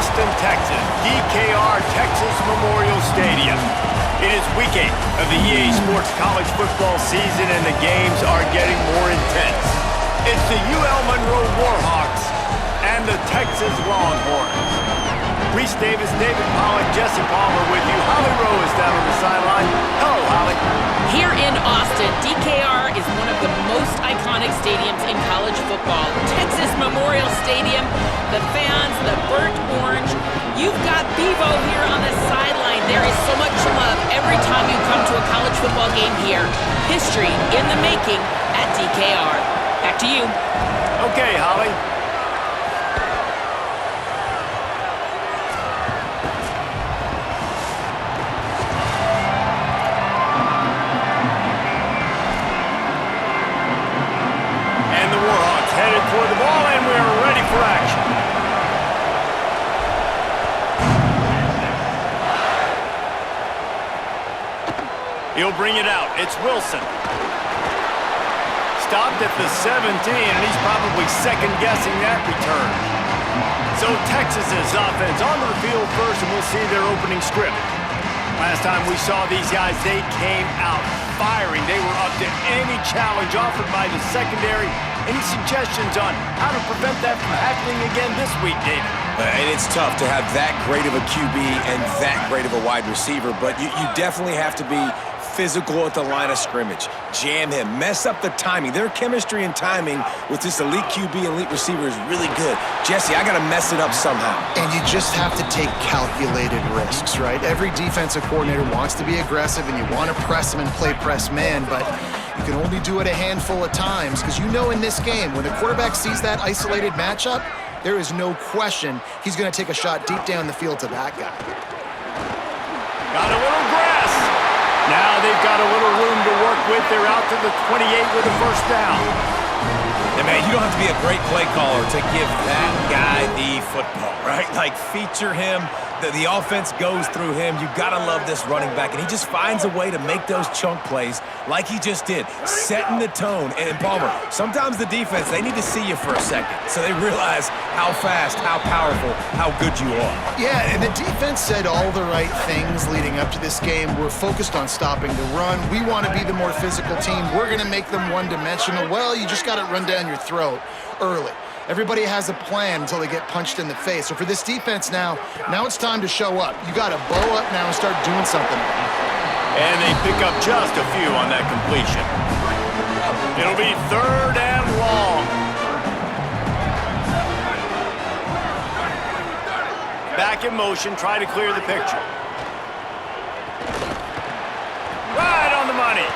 Austin, Texas, DKR Texas Memorial Stadium. It is week 8 of the EA Sports college football season, and the games are getting more intense. It's the UL Monroe Warhawks and the Texas Longhorns. Reese Davis, David Pollack, Jesse Palmer with you. Holly Rowe is down on the sideline. Hello, Holly. Here in Austin, DKR is one of the most iconic stadiums in college football. Texas Memorial Stadium, the fans, the burnt orange. You've got Bevo here on the sideline. There is so much love every time you come to a college football game here. History in the making at DKR. Back to you. Okay, Holly. Headed toward the ball, and we're ready for action. He'll bring it out. It's Wilson. Stopped at the 17, and he's probably second-guessing that return. So Texas's offense onto the field first, and we'll see their opening script. Last time we saw these guys, they came out firing. They were up to any challenge offered by the secondary. Any suggestions on how to prevent that from happening again this week, David? And it's tough to have that great of a QB and that great of a wide receiver, but you definitely have to be physical at the line of scrimmage. Jam him. Mess up the timing. Their chemistry and timing with this elite QB and elite receiver is really good. Jesse, I got to mess it up somehow. And you just have to take calculated risks, right? Every defensive coordinator wants to be aggressive, and you want to press them and play press man, but you can only do it a handful of times because you know in this game, when the quarterback sees that isolated matchup, there is no question he's going to take a shot deep down the field to that guy. Got a little grass. Now they've got a little room to work with. They're out to the 28 with a first down. And man, you don't have to be a great play caller to give that guy the football, right? Like, feature him. The offense goes through him. You got to love this running back, and he just finds a way to make those chunk plays like he just did, setting the tone. And Palmer, sometimes the defense, they need to see you for a second so they realize how fast, how powerful, how good you are. Yeah, and the defense said all the right things leading up to this game. We're focused on stopping the run. We want to be the more physical team. We're going to make them one-dimensional. Well, you just got to run down your throat early. Everybody has a plan until they get punched in the face. So for this defense now it's time to show up. You got to bow up now and start doing something. And they pick up just a few on that completion. It'll be 3rd and long. Back in motion, try to clear the picture. Right on the money.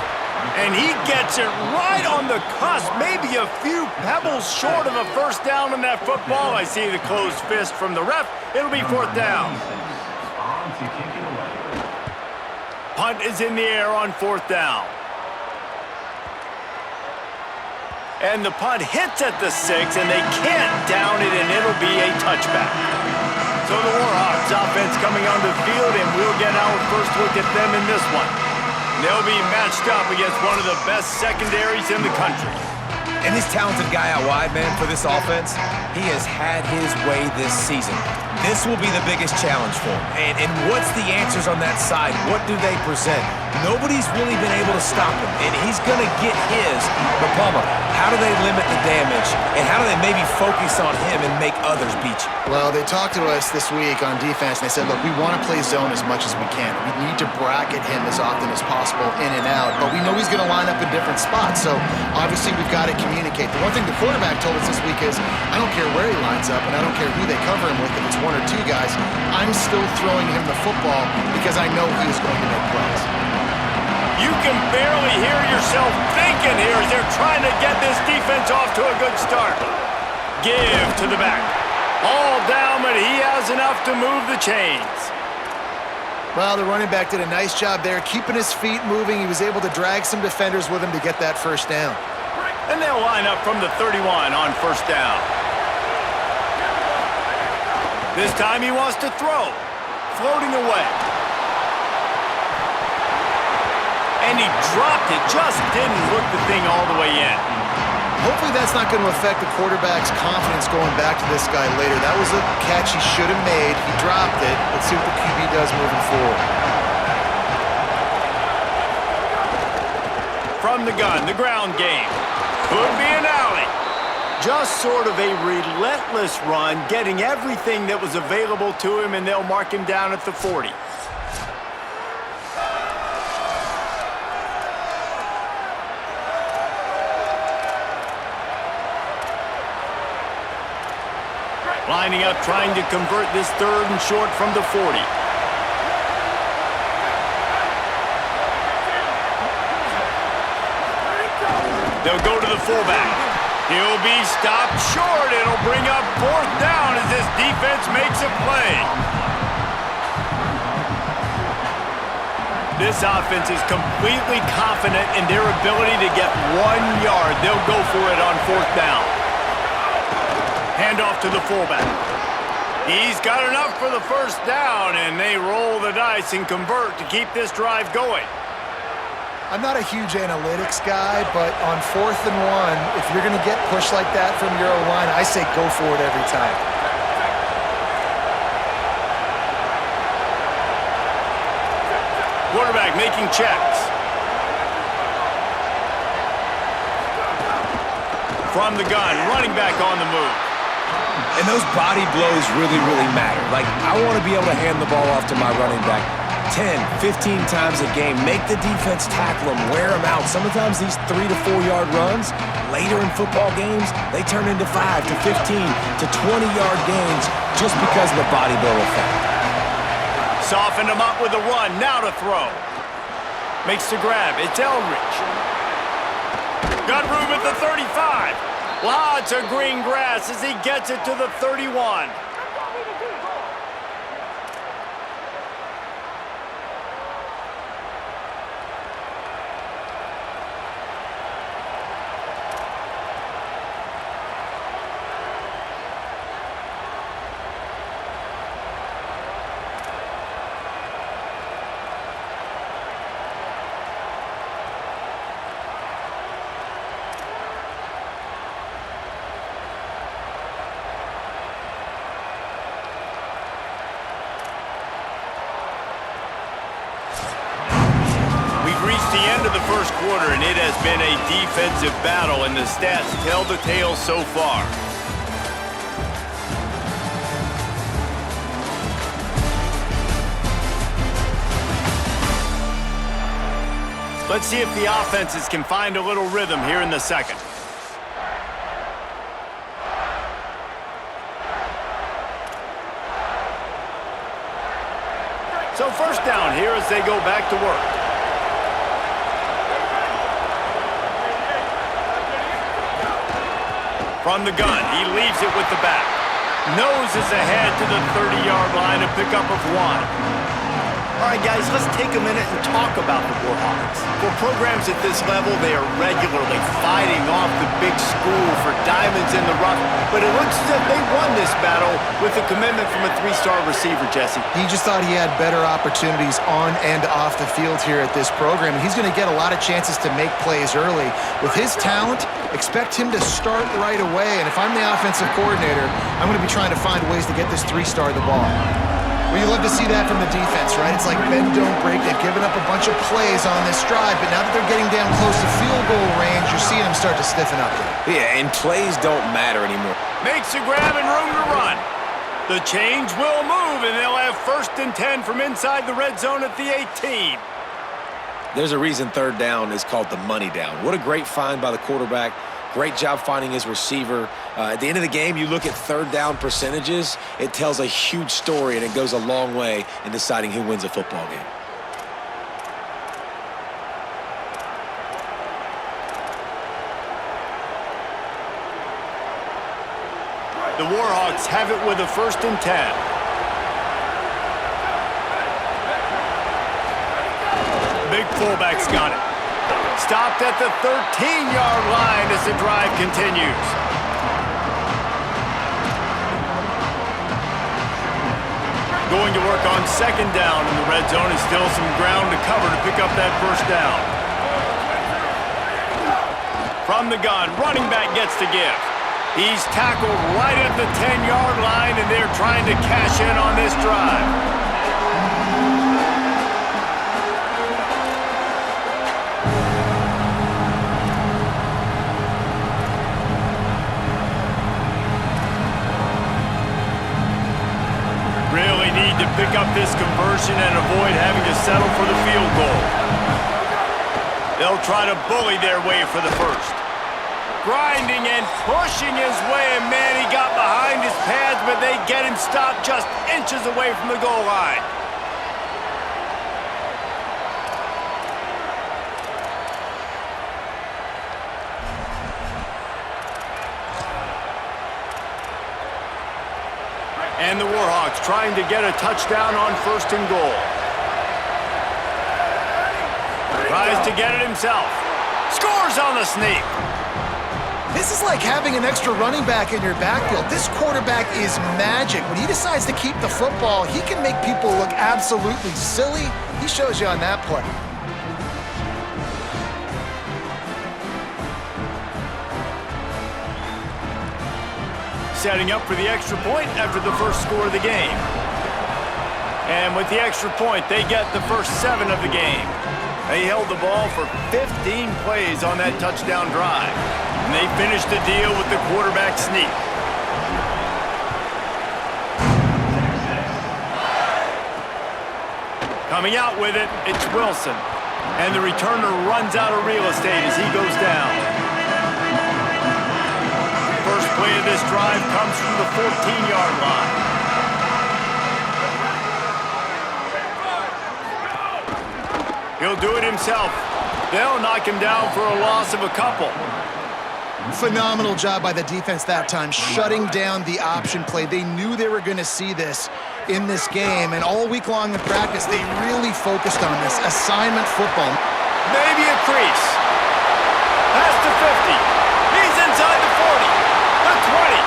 And he gets it right on the cusp, maybe a few pebbles short of a first down on that football. I see the closed fist from the ref. It'll be 4th down. Punt is in the air on 4th down. And the punt hits at the 6, and they can't down it, and it'll be a touchback. So the Warhawks offense coming onto the field, and we'll get our first look at them in this one. They'll be matched up against one of the best secondaries in the country. And this talented guy out wide, man, for this offense, he has had his way this season. This will be the biggest challenge for him. And what's the answers on that side? What do they present? Nobody's really been able to stop him, and he's going to get his. But Palmer, how do they limit the damage, and how do they maybe focus on him and make others beat you? Well, they talked to us this week on defense, and they said, look, we want to play zone as much as we can. We need to bracket him as often as possible in and out, but we know he's going to line up in different spots, so obviously we've got to communicate. The one thing the quarterback told us this week is, I don't care where he lines up, and I don't care who they cover him with, if it's 1 or 2 guys, I'm still throwing him the football because I know he is going to make plays. You can barely hear yourself thinking here as they're trying to get this defense off to a good start. Give to the back. All down, but he has enough to move the chains. Well, the running back did a nice job there, keeping his feet moving. He was able to drag some defenders with him to get that first down. And they'll line up from the 31 on first down. This time he wants to throw. Floating away. And he dropped it, just didn't hook the thing all the way in. Hopefully that's not going to affect the quarterback's confidence going back to this guy later. That was a catch he should have made. He dropped it. Let's see what the QB does moving forward. From the gun, the ground game. Could be an alley. Just sort of a relentless run, getting everything that was available to him, and they'll mark him down at the 40. Lining up, trying to convert this 3rd and short from the 40. They'll go to the fullback. He'll be stopped short. It'll bring up 4th down as this defense makes a play. This offense is completely confident in their ability to get 1 yard. They'll go for it on 4th down. Handoff to the fullback. He's got enough for the 1st down, and they roll the dice and convert to keep this drive going. I'm not a huge analytics guy, but on 4th and 1, if you're going to get pushed like that from your O-line, I say go for it every time. Quarterback making checks. From the gun, running back on the move. And those body blows really, really matter. Like, I want to be able to hand the ball off to my running back 10, 15 times a game. Make the defense tackle them, wear them out. Sometimes these 3 to 4 yard runs, later in football games, they turn into 5 to 15 to 20 yard gains just because of the body blow effect. Softened him up with a run, now to throw. Makes the grab, it's Eldridge. Got room at the 35. Lots of green grass as he gets it to the 31. The end of the 1st quarter, and it has been a defensive battle, and the stats tell the tale so far. Let's see if the offenses can find a little rhythm here in the 2nd. So 1st down here as they go back to work. From the gun, he leaves it with the back. Noses ahead to the 30-yard line, a pickup of 1. All right, guys, let's take a minute and talk about the Warhawks. For programs at this level, they are regularly fighting off the big school for diamonds in the rough, but it looks as if they won this battle with a commitment from a 3-star receiver, Jesse. He just thought he had better opportunities on and off the field here at this program, and he's going to get a lot of chances to make plays early. With his talent, expect him to start right away, and if I'm the offensive coordinator, I'm going to be trying to find ways to get this 3-star the ball. Well, you love to see that from the defense, right? It's like bend, don't break. They've given up a bunch of plays on this drive, but now that they're getting down close to field goal range, you're seeing them start to stiffen up there. Yeah, and plays don't matter anymore. Makes a grab and room to run. The change will move, and they'll have 1st and 10 from inside the red zone at the 18. There's a reason 3rd down is called the money down. What a great find by the quarterback. Great job finding his receiver. At the end of the game, you look at 3rd down percentages. It tells a huge story, and it goes a long way in deciding who wins a football game. The Warhawks have it with a 1st and 10. Big fullback's got it. Stopped at the 13-yard line as the drive continues. Going to work on 2nd down in the red zone, and still some ground to cover to pick up that 1st down. From the gun, running back gets to give. He's tackled right at the 10-yard line, and they're trying to cash in on this drive. Really need to pick up this conversion and avoid having to settle for the field goal. They'll try to bully their way for the first. Grinding and pushing his way, and man, he got behind his pads, but they get him stopped just inches away from the goal line. And the Warhawks trying to get a touchdown on first and goal. Tries to get it himself. Scores on the sneak. This is like having an extra running back in your backfield. This quarterback is magic. When he decides to keep the football, he can make people look absolutely silly. He shows you on that play. Setting up for the extra point after the first score of the game. And with the extra point, they get the first 7 of the game. They held the ball for 15 plays on that touchdown drive. And they finished the deal with the quarterback sneak. Coming out with it, it's Wilson. And the returner runs out of real estate as he goes down. First play of this drive comes from the 14-yard line. He'll do it himself. They'll knock him down for a loss of a couple. Phenomenal job by the defense that time, shutting down the option play. They knew they were going to see this in this game, and all week long in practice, they really focused on this assignment football. Maybe a crease. Past the 50. He's inside the 40. The 20.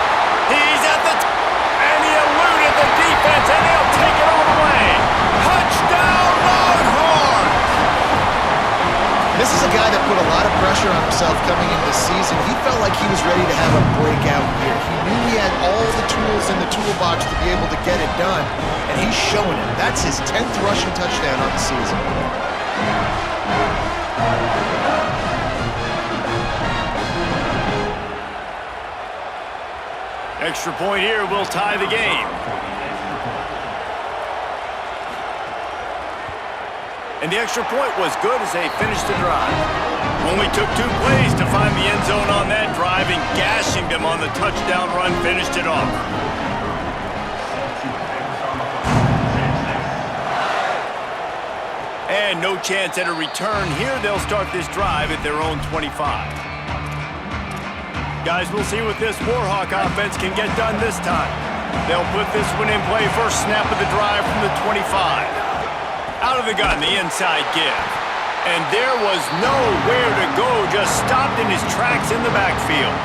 He's at the and he eluded the defense, and they'll take it all the way. Touchdown, Longhorns! This is a guy that put a lot of pressure on himself coming into this season. He felt like he was ready to have a breakout year. He knew he had all the tools in the toolbox to be able to get it done, and he's showing it. That's his 10th rushing touchdown on the season. Extra point here will tie the game. And the extra point was good as they finished the drive. Only took 2 plays to find the end zone on that drive, and gashing them on the touchdown run finished it off. And no chance at a return here. They'll start this drive at their own 25. Guys, we'll see what this Warhawk offense can get done this time. They'll put this one in play first snap of the drive from the 25. Out of the gun, the inside give. And there was nowhere to go, just stopped in his tracks in the backfield.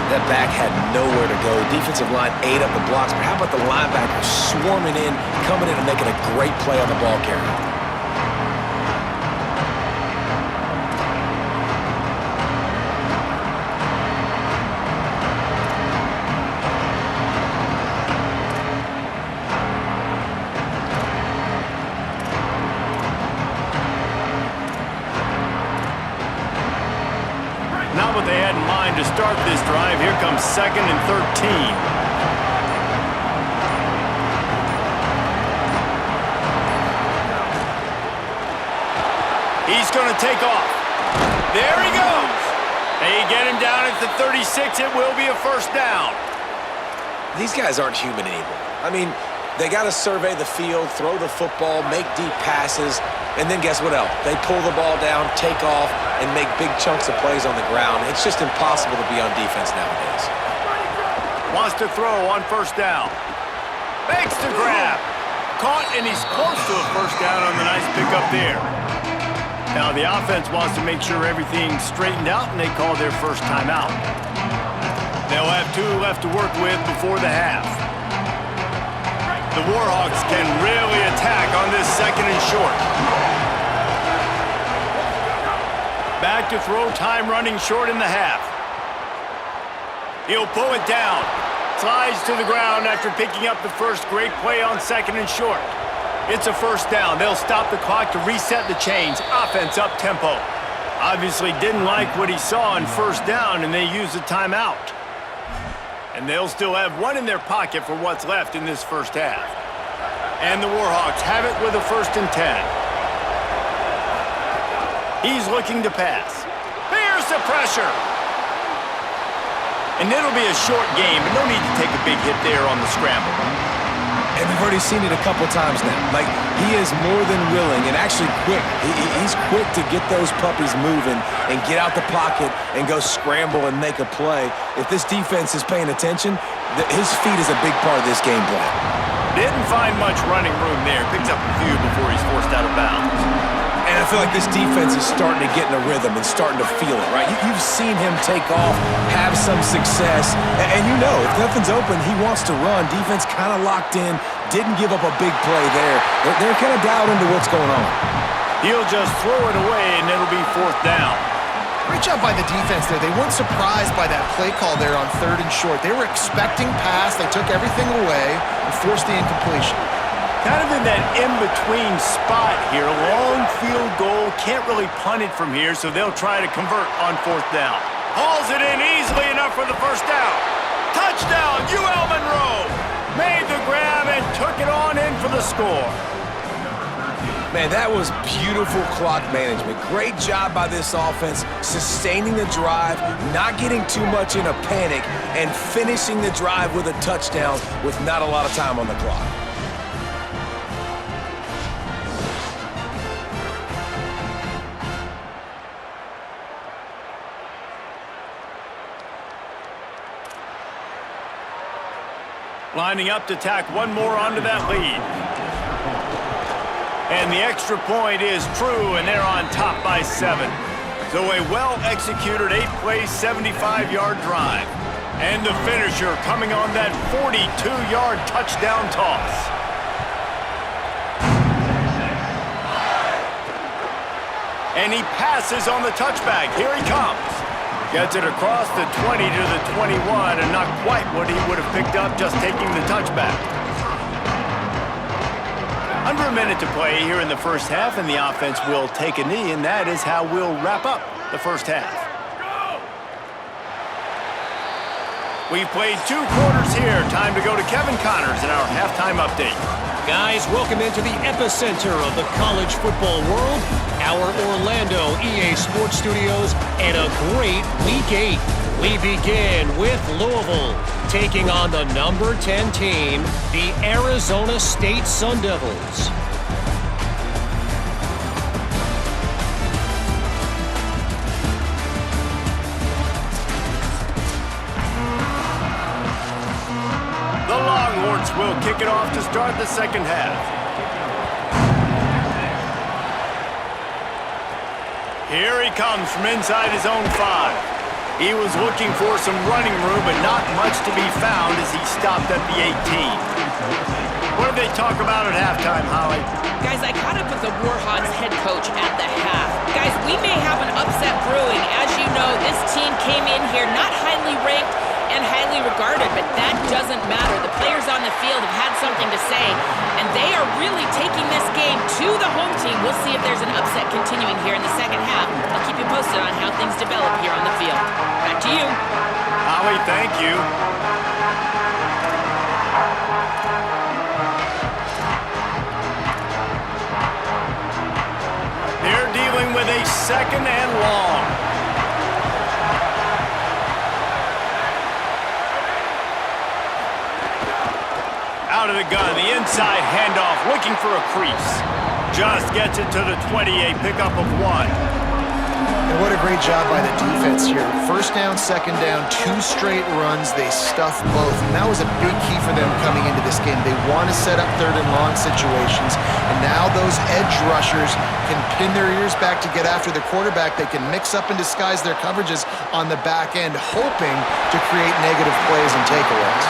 That back had nowhere to go. Defensive line ate up the blocks, but how about the linebackers swarming in, coming in and making a great play on the ball carrier? Not what they had in mind to start this drive. Here comes 2nd and 13. He's going to take off. There he goes. They get him down at the 36. It will be a first down. These guys aren't human anymore. I mean, they got to survey the field, throw the football, make deep passes, and then guess what else? They pull the ball down, take off, and make big chunks of plays on the ground. It's just impossible to be on defense nowadays. Wants to throw on first down. Makes the grab. Caught, and he's close to a first down on the nice pickup there. Now the offense wants to make sure everything's straightened out, and they call their first timeout. They'll have 2 left to work with before the half. The Warhawks can really attack on this 2nd and short. Back to throw, time running short in the half. He'll pull it down. Slides to the ground after picking up the first great play on second and short. It's a first down. They'll stop the clock to reset the chains. Offense up tempo. Obviously didn't like what he saw in first down, and they used a timeout. And they'll still have one in their pocket for what's left in this first half. And the Warhawks have it with a 1st and 10. He's looking to pass. Here's the pressure. And it'll be a short game, but no need to take a big hit there on the scramble. And we've already seen it a couple times now. Like, he is more than willing and actually quick. He's quick to get those puppies moving and get out the pocket and go scramble and make a play. If this defense is paying attention, his feet is a big part of this game plan. Didn't find much running room there. Picks up a few before he's forced out of bounds. And I feel like this defense is starting to get in a rhythm and starting to feel it, right? You've seen him take off, have some success, and you know if nothing's open, he wants to run. Defense kind of locked in, didn't give up a big play there. They're kind of dialed into what's going on. He'll just throw it away, and it'll be 4th down. Great job by the defense there. They weren't surprised by that play call there on 3rd and short. They were expecting pass. They took everything away and forced the incompletion. Kind of in that in-between spot here. Long field goal. Can't really punt it from here, so they'll try to convert on 4th down. Hauls it in easily enough for the first down. Touchdown, UL Monroe. Made the grab and took it on in for the score. Man, that was beautiful clock management. Great job by this offense, sustaining the drive, not getting too much in a panic, and finishing the drive with a touchdown with not a lot of time on the clock. Lining up to tack one more onto that lead. And the extra point is true, and they're on top by 7. So a well-executed 8-play, 75-yard drive. And the finisher coming on that 42-yard touchdown toss. And he passes on the touchback. Here he comes. Gets it across the 20 to the 21, and not quite what he would have picked up just taking the touchback. Under a minute to play here in the first half, and the offense will take a knee, and that is how we'll wrap up the first half. We've played 2 quarters here. Time to go to Kevin Connors in our halftime update. Guys, welcome into the epicenter of the college football world, our Orlando EA Sports Studios, and a great Week 8. We begin with Louisville, taking on the number 10 team, the Arizona State Sun Devils. The Longhorns will kick it off to start the second half. Here he comes from inside his own 5. He was looking for some running room, but not much to be found as he stopped at the 18. What did they talk about at halftime, Holly? Guys, I caught up with the Warhawks head coach at the half. Guys, we may have an upset brewing. As you know, this team came in here not highly ranked and highly regarded, but that doesn't matter. The players on the field have had something to say, and they are really taking this game to the home team. We'll see if there's an upset continuing here in the second half. I'll keep you posted on how things develop here on the field. Back to you. Holly, thank you. They're dealing with a 2nd and long. Out of the gun, the inside handoff, looking for a crease. Just gets it to the 28, pickup of 1. And what a great job by the defense here. First down, second down, 2 straight runs. They stuffed both. And that was a big key for them coming into this game. They want to set up 3rd and long situations. And now those edge rushers can pin their ears back to get after the quarterback. They can mix up and disguise their coverages on the back end, hoping to create negative plays and takeaways.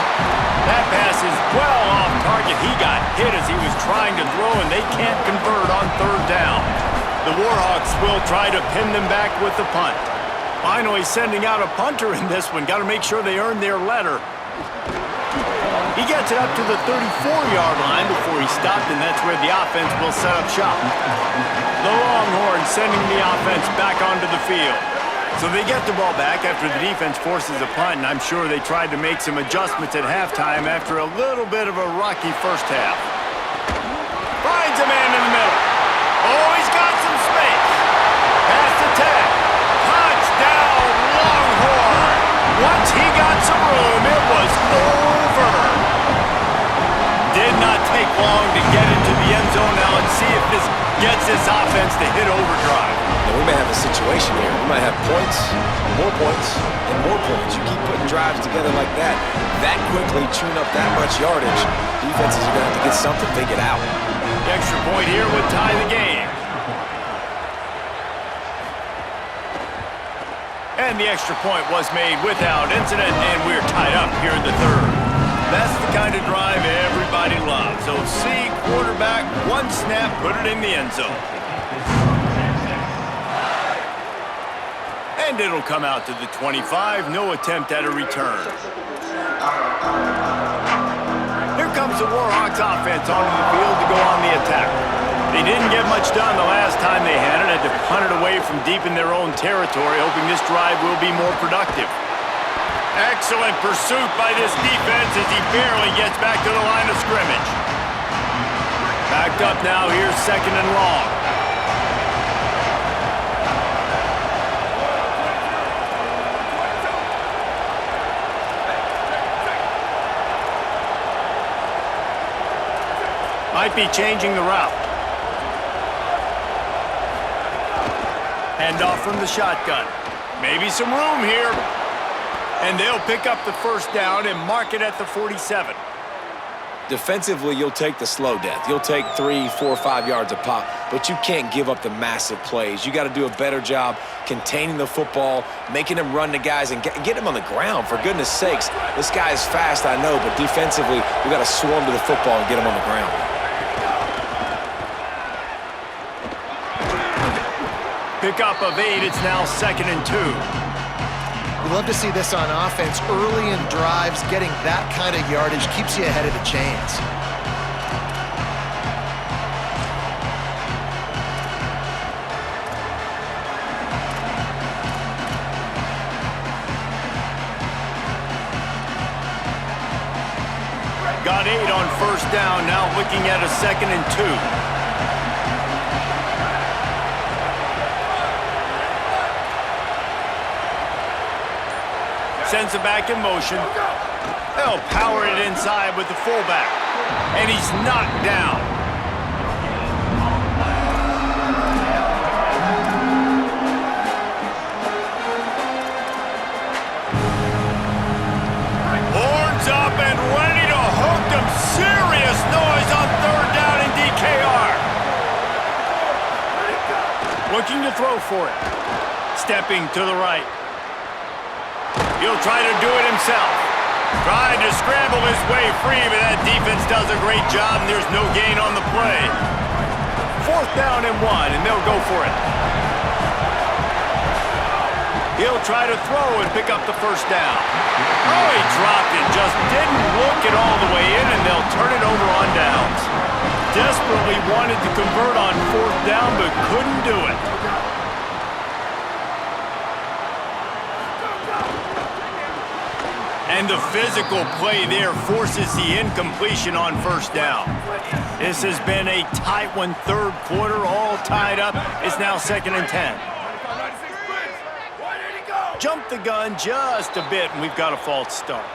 That pass is well off target. He got hit as he was trying to throw, and they can't convert on 3rd down. The Warhawks will try to pin them back with the punt. Finally sending out a punter in this one. Got to make sure they earn their letter. He gets it up to the 34-yard line before he stopped, and that's where the offense will set up shop. The Longhorns sending the offense back onto the field. So they get the ball back after the defense forces a punt, and I'm sure they tried to make some adjustments at halftime after a little bit of a rocky first half. Finds a man in the middle. Oh, he's got some space. Pass attack. Touchdown, Longhorn. Once he got some room, it was over. Did not take long to get into the end zone. Now let's see if this gets this offense to hit overdrive. Now, we may have a situation here. We might have points, and more points. You keep putting drives together like that quickly, chewing up that much yardage, defenses are going to have to get something figured out. The extra point here would tie the game. And the extra point was made without incident, and we're tied up here in the third. That's the kind of drive everybody loves. So see, quarterback, one snap, put it in the end zone. And it'll come out to the 25. No attempt at a return. Here comes the Warhawks offense onto the field to go on the attack. They didn't get much done the last time they had it. Had to punt it away from deep in their own territory, hoping this drive will be more productive. Excellent pursuit by this defense as he barely gets back to the line of scrimmage. Backed up now, here's second and long. Might be changing the route. Hand off from the shotgun. Maybe some room here. And they'll pick up the first down and mark it at the 47. Defensively, you'll take the slow death. You'll take 3, 4, 5 yards a pop, but you can't give up the massive plays. You got to do a better job containing the football, making them run the guys, and get them on the ground. For goodness sakes, this guy is fast, I know, but defensively, we got to swarm to the football and get him on the ground. Pickup of 8, it's now 2nd and 2. We love to see this on offense. Early in drives, getting that kind of yardage keeps you ahead of the chains. Got 8 on first down, now looking at a 2nd and 2. Sends it back in motion. They'll power it inside with the fullback. And he's knocked down. Horns up and ready to hook them. Serious noise on third down in DKR. Looking to throw for it. Stepping to the right. He'll try to do it himself. Trying to scramble his way free, but that defense does a great job, and there's no gain on the play. 4th down and 1, and they'll go for it. He'll try to throw and pick up the first down. Oh, he dropped it. Just didn't look it all the way in, and they'll turn it over on downs. Desperately wanted to convert on 4th down, but couldn't do it. And the physical play there forces the incompletion on first down. This has been a tight one, third quarter, all tied up. It's now 2nd and 10. Jump the gun just a bit, and we've got a false start.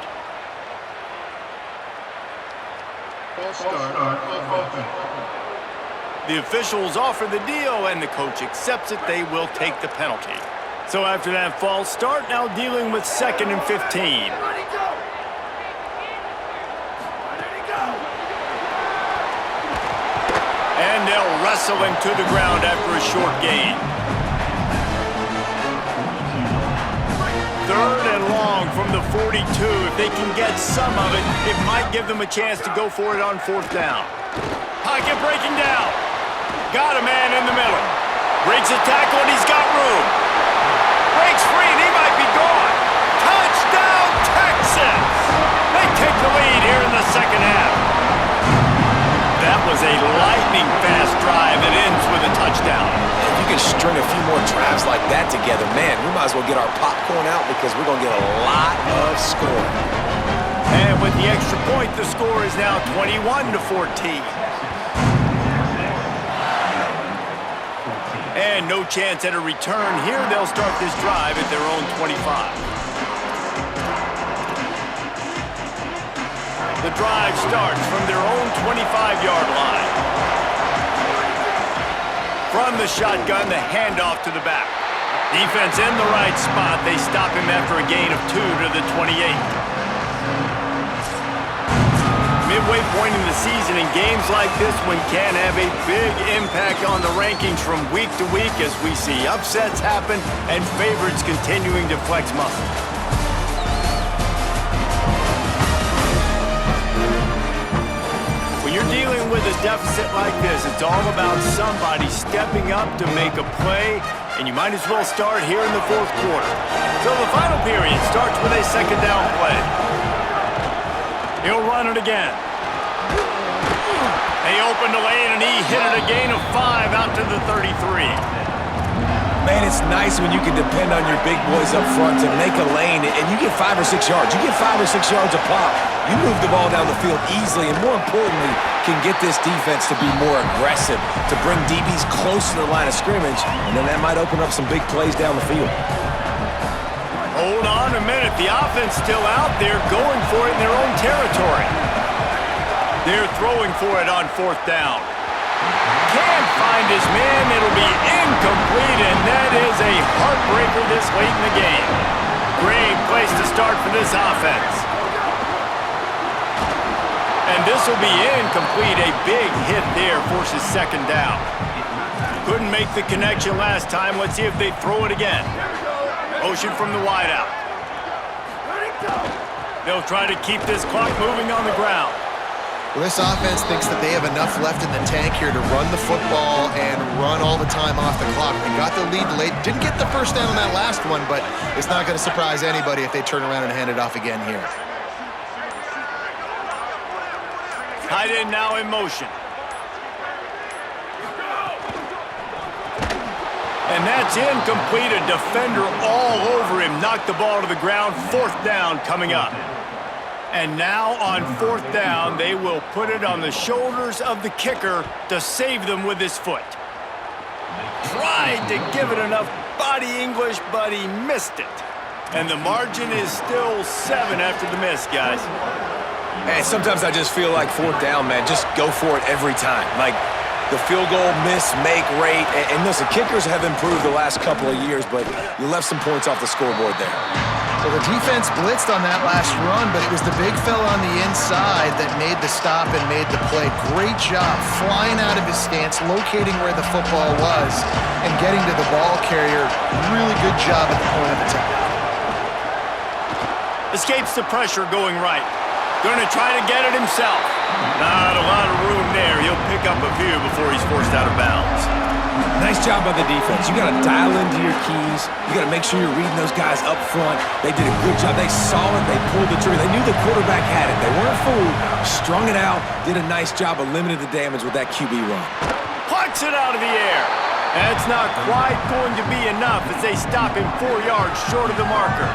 The officials offer the deal, and the coach accepts it. They will take the penalty. So after that false start, now dealing with 2nd and 15. And they'll wrestle him to the ground after a short gain. 3rd and long from the 42. If they can get some of it, it might give them a chance to go for it on 4th down. Pocket breaking down. Got a man in the middle. Breaks a tackle, and he's got room. Breaks free, and he might be gone. Touchdown, Texas! They take the lead here in the second half. That was a lightning-fast drive that ends with a touchdown. If you can string a few more drives like that together, man, we might as well get our popcorn out because we're going to get a lot of scoring. And with the extra point, the score is now 21-14. And no chance at a return here. They'll start this drive at their own 25. The drive starts from their own 25-yard line. From the shotgun, the handoff to the back. Defense in the right spot. They stop him after a gain of 2 to the 28. Midway point in the season, and games like this one can have a big impact on the rankings from week to week as we see upsets happen and favorites continuing to flex muscle. When you're dealing with a deficit like this, it's all about somebody stepping up to make a play, and you might as well start here in the fourth quarter. So the final period starts with a second down play. He'll run it again. They opened the lane, and he hit it a gain of 5 out to the 33. Man, it's nice when you can depend on your big boys up front to make a lane, and you get 5 or 6 yards. You get 5 or 6 yards a pop. You move the ball down the field easily, and more importantly, can get this defense to be more aggressive, to bring DBs close to the line of scrimmage, and then that might open up some big plays down the field. Hold on a minute. The offense still out there going for it in their own territory. They're throwing for it on fourth down. Can't find his man. It'll be incomplete, and that is a heartbreaker this late in the game. Great place to start for this offense. And this will be incomplete. A big hit there forces second down. Couldn't make the connection last time. Let's see if they throw it again. Motion from the wideout. They'll try to keep this clock moving on the ground. Well, this offense thinks that they have enough left in the tank here to run the football and run all the time off the clock. They got the lead late. Didn't get the first down on that last one, but it's not going to surprise anybody if they turn around and hand it off again here. Tight end now in motion. And that's incomplete. A defender all over him. Knocked the ball to the ground. Fourth down coming up. And now on fourth down, they will put it on the shoulders of the kicker to save them with his foot. Tried to give it enough body English, but he missed it. And the margin is still 7 after the miss, guys. Hey, sometimes I just feel like fourth down, man. Just go for it every time. Like the field goal miss-make rate. And listen, kickers have improved the last couple of years, but you left some points off the scoreboard there. So the defense blitzed on that last run, but it was the big fella on the inside that made the stop and made the play. Great job flying out of his stance, locating where the football was, and getting to the ball carrier. Really good job at the point of attack. Escapes the pressure going right. Going to try to get it himself. Not a lot of room there. He'll pick up a few before he's forced out of bounds. Nice job by the defense. You got to dial into your keys. You got to make sure you're reading those guys up front. They did a good job. They saw it. They pulled the trigger. They knew the quarterback had it. They weren't fooled. Strung it out. Did a nice job of limiting the damage with that QB run. Plucks it out of the air. That's not quite going to be enough as they stop him 4 yards short of the marker.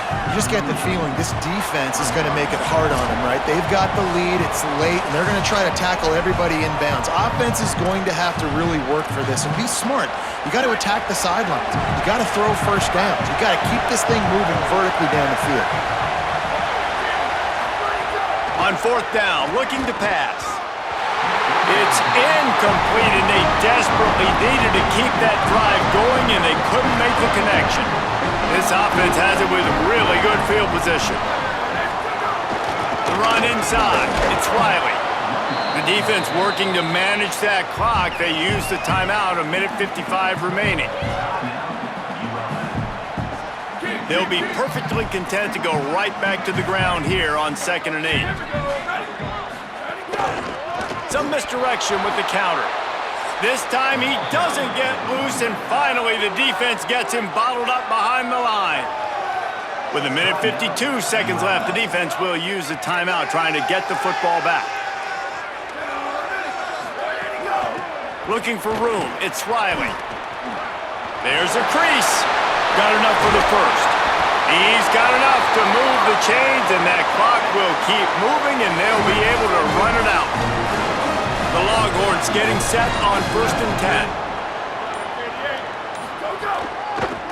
You just get the feeling this defense is going to make it hard on them, right? They've got the lead, it's late, and they're going to try to tackle everybody inbounds. Offense is going to have to really work for this and be smart. You got to attack the sidelines. You got to throw first downs. You got to keep this thing moving vertically down the field. On fourth down, looking to pass. It's incomplete, and they desperately needed to keep that drive going, and they couldn't make the connection. This offense has it with really good field position. The run inside. It's Riley. The defense working to manage that clock. They use the timeout, 1:55 remaining. They'll be perfectly content to go right back to the ground here on 2nd and 8. Some misdirection with the counter. This time he doesn't get loose, and finally the defense gets him bottled up behind the line. With a minute 52 seconds left, the defense will use a timeout trying to get the football back. Looking for room, it's Riley. There's a crease. Got enough for the first. He's got enough to move the chains, and that clock will keep moving, and they'll be able to run it out. The Longhorns getting set on 1st and 10.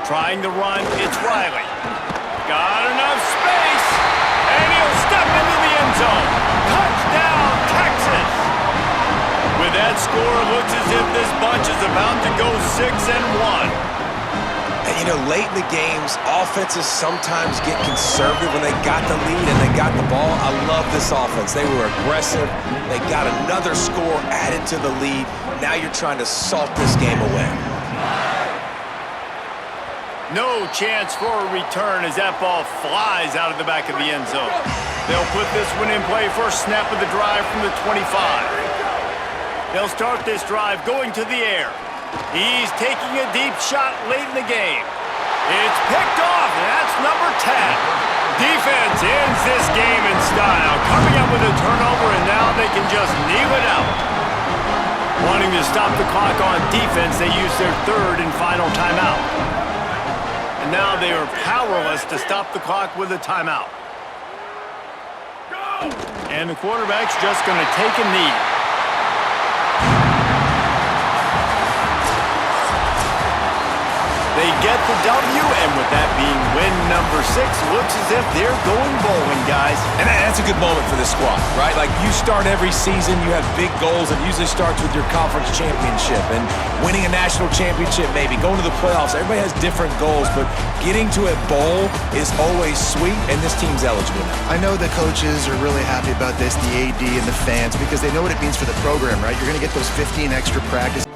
Trying to run, it's Riley. Got enough space, and he'll step into the end zone. Touchdown, Texas! With that score, it looks as if this bunch is about to go 6-1. And you know, late in the games, offenses sometimes get conservative when they got the lead and they got the ball. I love this offense. They were aggressive. They got another score added to the lead. Now you're trying to salt this game away. No chance for a return as that ball flies out of the back of the end zone. They'll put this one in play first snap of the drive from the 25. They'll start this drive going to the air. He's taking a deep shot late in the game. It's picked off, and that's number 10. Defense ends this game in style, coming up with a turnover, and now they can just kneel it out. Wanting to stop the clock on defense, they use their 3rd and final timeout. And now they are powerless to stop the clock with a timeout. And the quarterback's just going to take a knee. They get the W, and with that being win number 6, looks as if they're going bowling, guys. And that's a good moment for this squad, right? Like, you start every season, you have big goals, and it usually starts with your conference championship and winning a national championship, maybe going to the playoffs. Everybody has different goals, but getting to a bowl is always sweet, and this team's eligible now. I know the coaches are really happy about this, the AD and the fans, because they know what it means for the program, right? You're going to get those 15 extra practices.